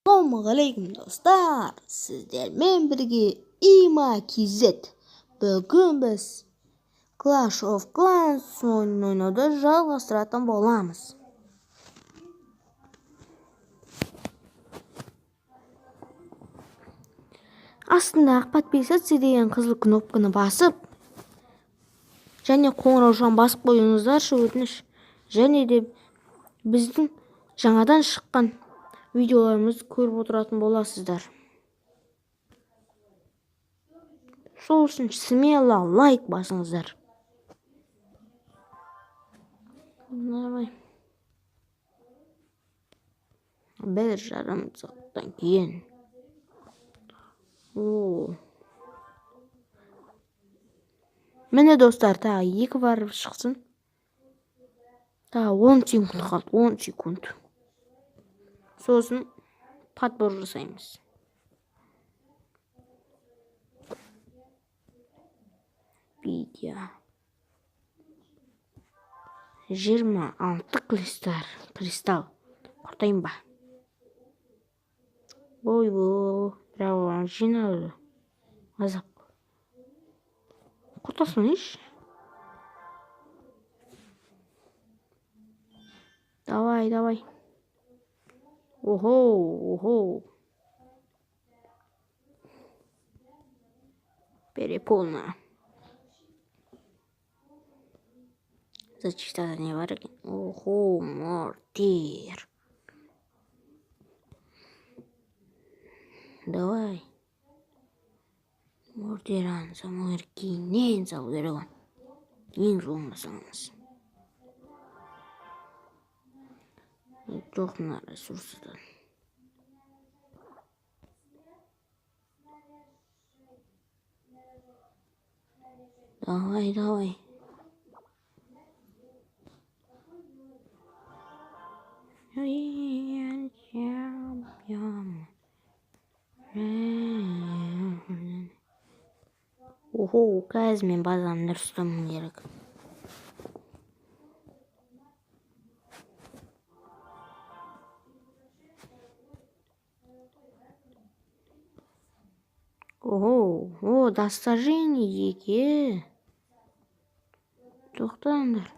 Assalomualaikum do'stlar. Sizlarмен birga ima.kz. Bugun biz Clash of Clans o'yinida жалғастыратын боламыз. Астында подписаться деген қызыл кнопканы басып, және қоңыраушаны басып қойыңыздаршы, өтініш. Және де біздің жаңадан шыққан видеоларымызды көріп отыратын боласыздар. Сол үшін смело лайк басыңыздар. Бір жарым сағаттан кейін. Міне достар, тағы 2 барып шықсын. Тағы 10 секунд қалды, 10 секунд. Сосын подбор жасаймыз. Видео 26 кристалл құртайын ба? Ой-бо, бірақ жинады. Азап. Құртасын еш? Давай. Ого. Переполно. Зачитать не варги. Ого, мортир. Давай. Мортиран самаркинен салгырған. Ең жоңғасаңыз. Жоқ мына ресурсыдан. Давай. Ого, қазір мен базамды ұстамын керек. Ого, достижение еке. Тоқтаңдар.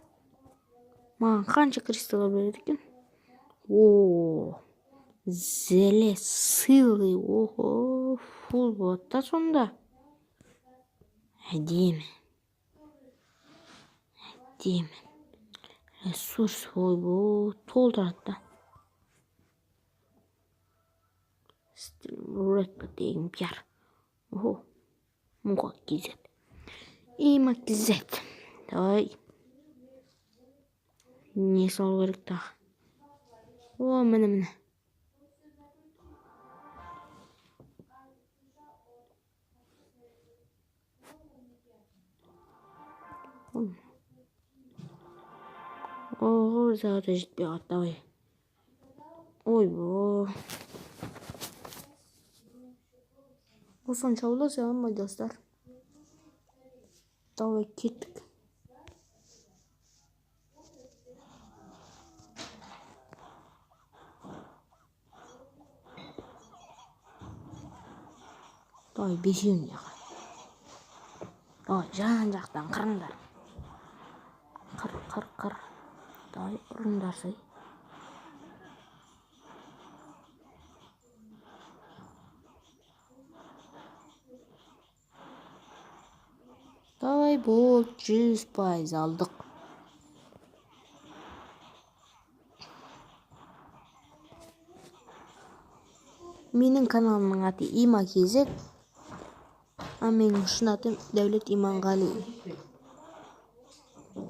Маған қанша кристалл береді екен? Зеле сылы. Ого, фул болады да сонда. Әдемі. Ресурс толтырады да. Редко деген пиар. Ого, мұға кезет. Има кезет. Давай. Не салу керек тағы. Міне. Ого, зағыда жетпей қатты, давай. Ой-бо. Осынша оласы алмай достар. Давай кеттік. Давай бесеуін яға. Давай жан жақтан қырыңдар. Қыр. Давай ұрыңдар сай. Давай бол, 100% алдық. Менің каналымның аты има.kz. Менің шын атым Дәулет Иманғали.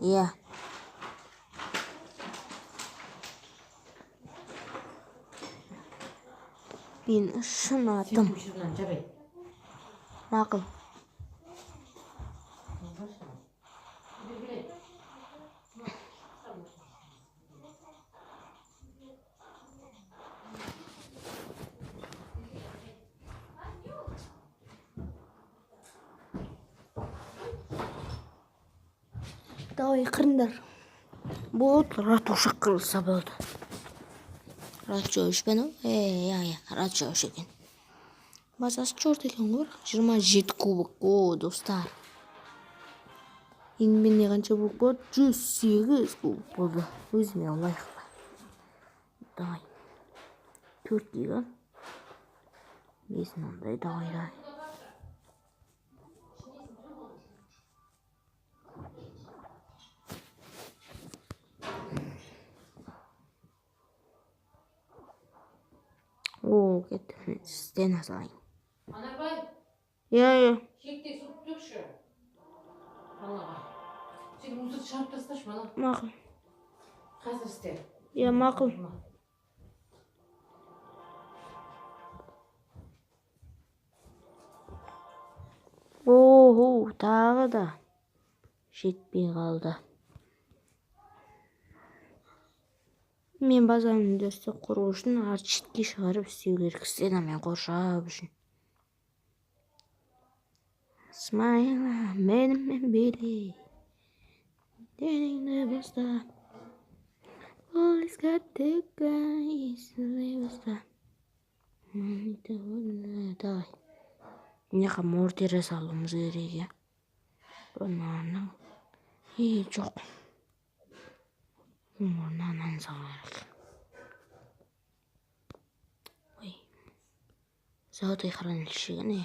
Иә. Менің шын атым. Мақыл. Давай қырындар. Болды, ратуша қырылса болды. радио ішпен радио іш екен. Базасы жорт екен ғой. 27 кубок. Достар. Енді менде қанша кубок болды? 108 кубок болды. Өзіме алайық. Давай. 4 гига. Бесін ондай. Давай. Кетті. Стен асайын. Анарбай. Иә. Шекте суп төкші. Балаға. Сен мусорды шығарып тасташы бала. Мақұл. Қазір істе. Иә, мақұл. Тағы да жетпей қалды. Мен базаны дөсті құру үшін арт шетке шығарып істеу керек. Стенамен қоршап үшін. Смайла, менімен биле. Деніңді баста. All is got the guys. Баста. Давай. Неға мортері салуымыз керек, Бұнаның. Жоқ. Бұнанан саларық. Зауыт хранилищегі не?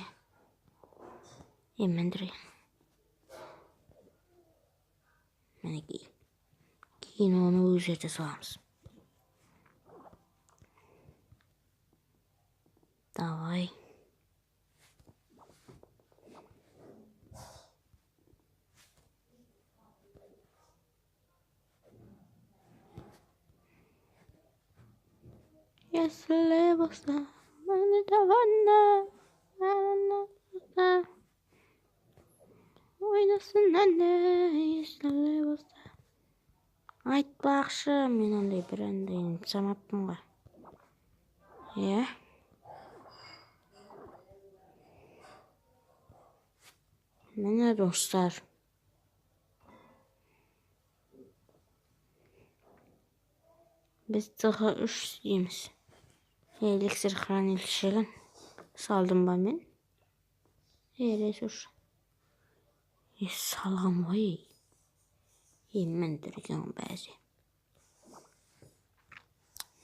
Емендірген. Мінекей. Кейін оны өз жерде саламыз. Давай. Если болса, мені таванна. Ойнасын әнне, если болса. Айтпақшы, мен ондай бір әндейін самаппын ғой. Иә? Міне достар. Біз цеха 3 істейміз. Эликсир хранилищегін салдым ба мен? Ресурс. Салғам ғой. Емендірген бәзе.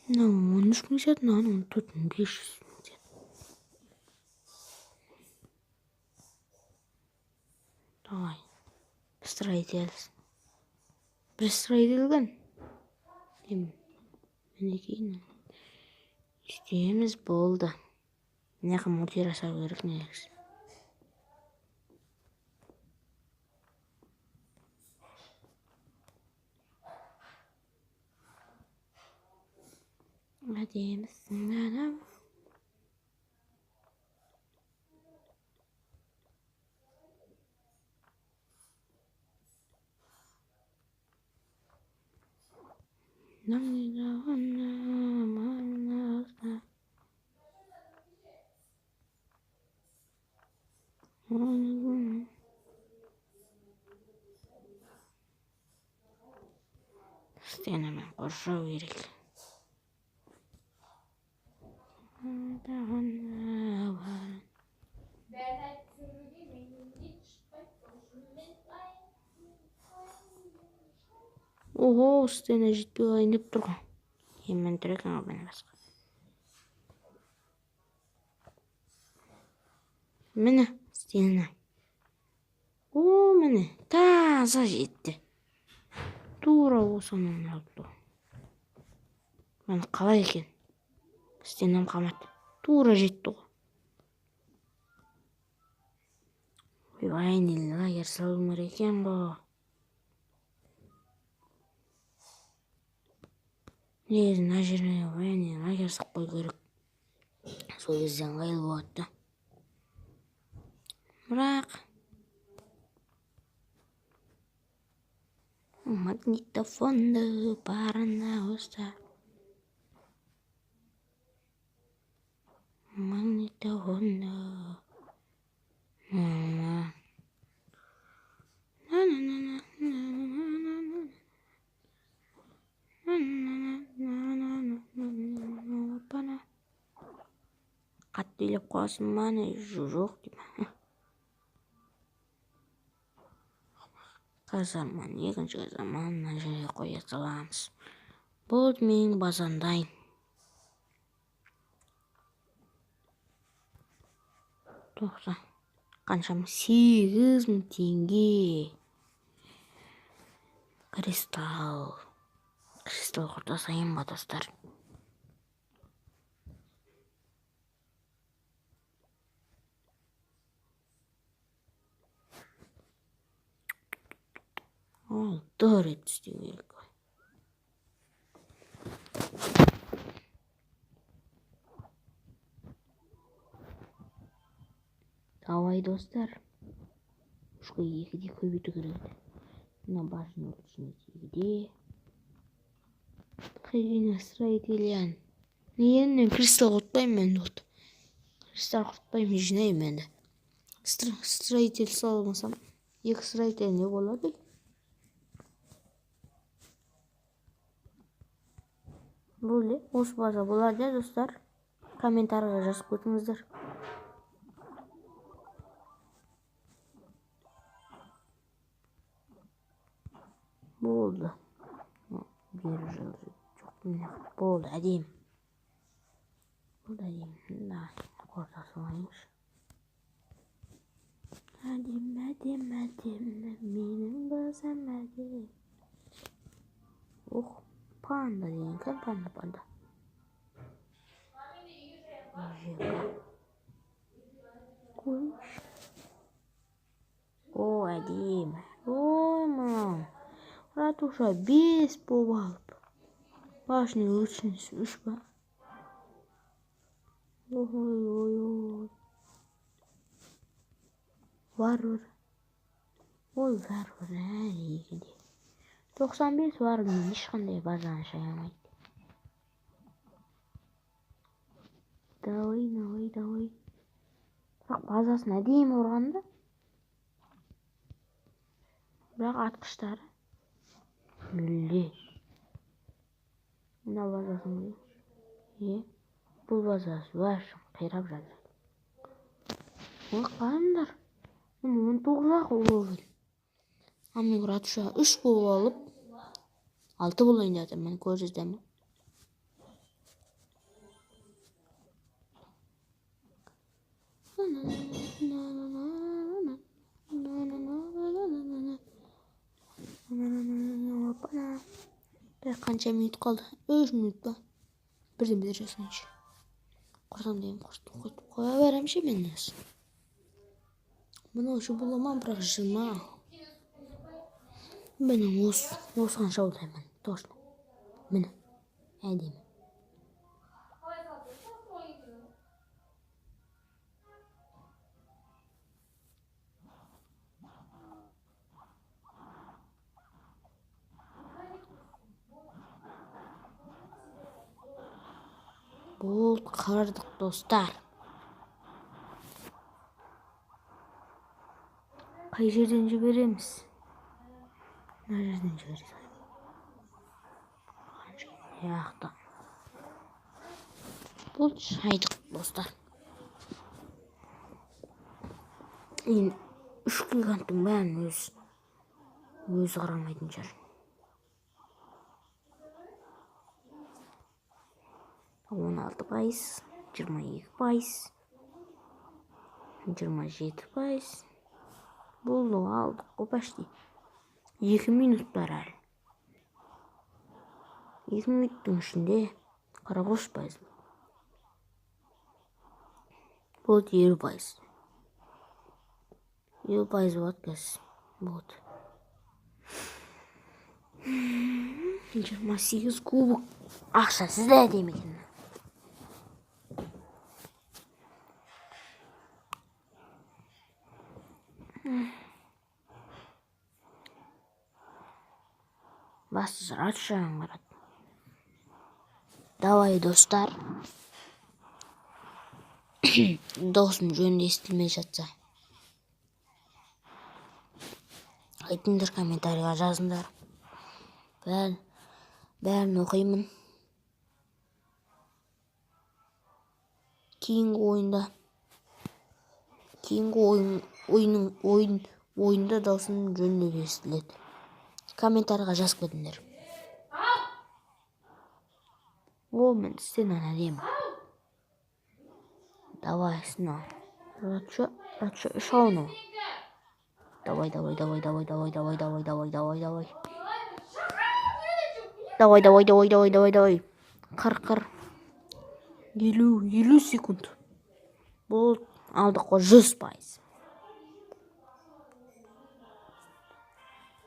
13.000, 14.500. Давай. Пристроителген. Мінекейін. Істейміз болды. Неға мультер асау керек негіз. Әдемісің адам. Стенамен қоршау керек. Стена жетпей қалайын деп тұрған. Емен түреген ол бәні басқа. Міне, стена. Міне, таза жетті. Тура осының алды. Мені қалай екен? Стенам қамат. Тура жетті ғой. Ойбай, лагер салым керек екен ғой. Негізі мына жеріне лагер сақ қой керек. Сол кезден ыңғайлы болады. Бірақ магнитофонды барына оста. Магнитофонды. Қатты елеп қоясың ба не? Жоқ деймін. Қазарман, екінші қазарман мына жерге қоя саламыз. Болды, менің базам дайын. Тоқсан. Қаншама? 8.000 теңге. Кристалл құрта сайын ба достар? Алты рет істеу керек. Давай достар. Үшке 2-де көбейту керек. Мына башын өлчіне 2-де. Қайден строителян. Неге кристалл құртпаймын мен вот. Кристалл құртпаймын, жинаймын енді. Строитель салмасам, 2 строитель не болады? Бұл осы база болады, достар. Комментарийға жазып кетіңіздер. Болды. Бері жылы. Болды, әдем. Болды, әдем. Да, қорта салайыншы. Әдем. Менің базам әдем. Панда деген кім? Панда. О, әдем. Ой, мам. Ратуша 5 болып алып. Башының өлшінісі 3 ба? Ой. Варвар. Ой, варвар. 2-де. 95 варвармен ешқандай базаны ашай алмайды. Давай. Бірақ базасын әдемі ұрғанда. Бірақ атқыштары. Мүлде. Мына базасын көрейінші. Бұл базасы башын қирап жатыр. Қандар. 19-ақ олғын. Мен Ратуша 3 болып алып, 6 болайын жатыр. Мен көрсетемін. Қанша минут қалды? 3 минут па? Бірден жасайыншы. Құртам деймін, қоя беремші мен осы. Мұны ұшы боламан, бірақ жыма. Менің осы қанша болдаймын, точно. Мені, әдемі. Бұл қырдық достар. Қай жерден жібереміз? Мына жерден жібереді. Яқты. Бұл шайдық достар. Енді 3 гиганттың бәрін өзі қарамайтын жер. 16%, 22%, 27%. Болды, алдық, қопашты. 2 минут бар әлі. 2 минуттың ішінде 43%. Болды 20%. 20% болады кәз. Болды. 28 кубок. Ақша сізді әдемекен. Басты Ратушаның қарады. Давай достар. Досым жөнінде естілмей жатса. Айтыңдар, комментарийға жазыңдар. Бәрін оқимын. Кейінгі ойында даусым жөнді естіледі. Комментарийға жазып кетіңдер. О, мен сен әдемі. Давай, сына. Радшо, шауну. Давай. Давай. Қыр. 50 секунд. Бұл алдық қой 100%.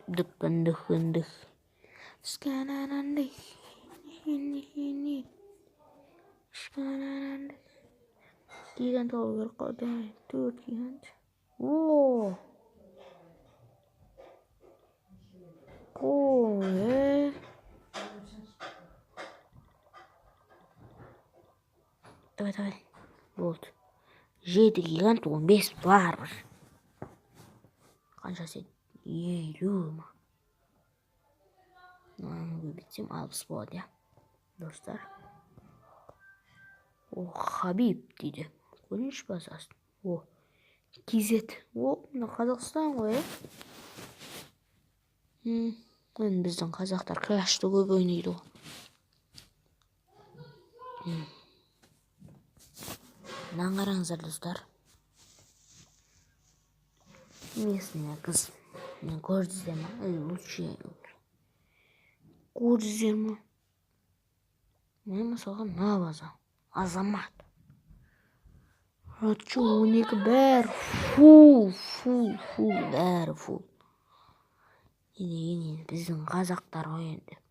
Дық. Сканананды. Гигант алғыр қадай. 4 гигант. О, Давай. Болды. 7 гигант 15 бар. Қанша сен? 50 ма? Көбейтсем 60 болады, я. Достар. О, Хабиб дейді. Көрінші басасын. О, Кизет. О, мына Қазақстан ғой, Мен біздің қазақтар клашты көп ойнайды ғой. Мынаны қараңыздар, достар. Местная қыз. Мен көрдіңіздер ма? Лучше. Көрдіңіздер ма? Мен мысалға Наваза. Азамат. Радшо 12 бәрі фул. Бәрі фул. Енді біздің қазақтар ғой енді.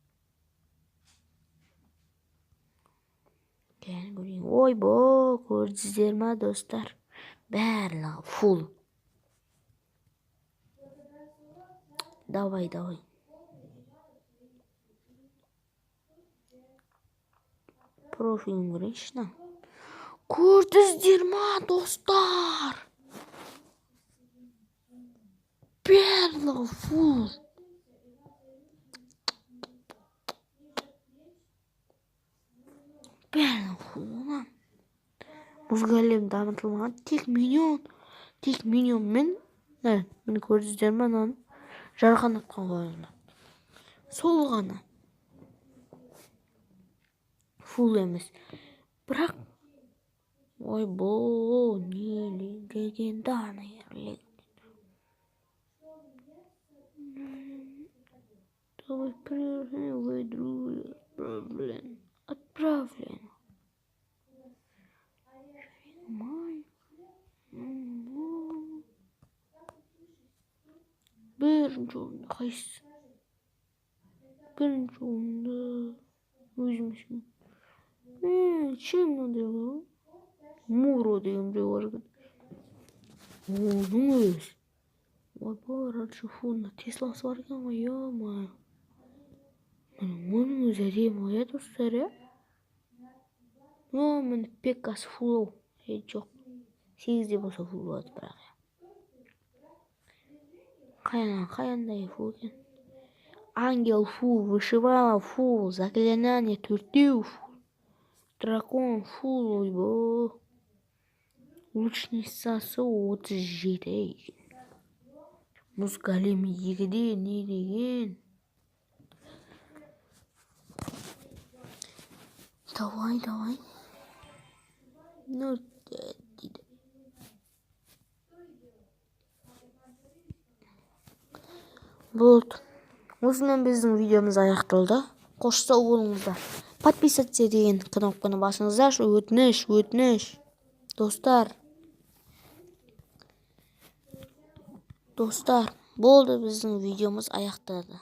Ойбо, көрдіңіздер ма, достар? Бәрлігі фул. Давай. Профилін көрейінші. Көрдіңіздер ма, достар? Бәрлігі фул. Мұзғалем дамытылмаған. Тек миньон мен. Мені көрдіңіздер ма, жарған атқан қойыңда. Сол ғана. Фул емес. Бірақ, ойбо, нелі легендарный ерлік. Давай отправлен. Бірінші орында қайсысы? Бірінші орында өзімсің. Чем мынандай ғой? Муро деген біреу бар екен. Оның өз. Ойбай, Радшо фонда Тесласы бар екен ғой, ё-моё. Оның өз әдемі ғой, достар, Мені Пеккасы фул. Жоқ. 8-де болса фул болады, бірақ. Қаяндай фул екен. Ангел фул, вышивала фул, заклинание 4 фул. Дракон фул, ойбо. Лучницасы 37 екен. Мұзғалемі 2-де не деген? Давай. Дейді. Болды. Осымен біздің видеомыз аяқталды. Қош сау болыңыздар. Подписаться деген кнопканы басыңыздар. Өтініш. Достар, болды біздің видеомыз аяқталды.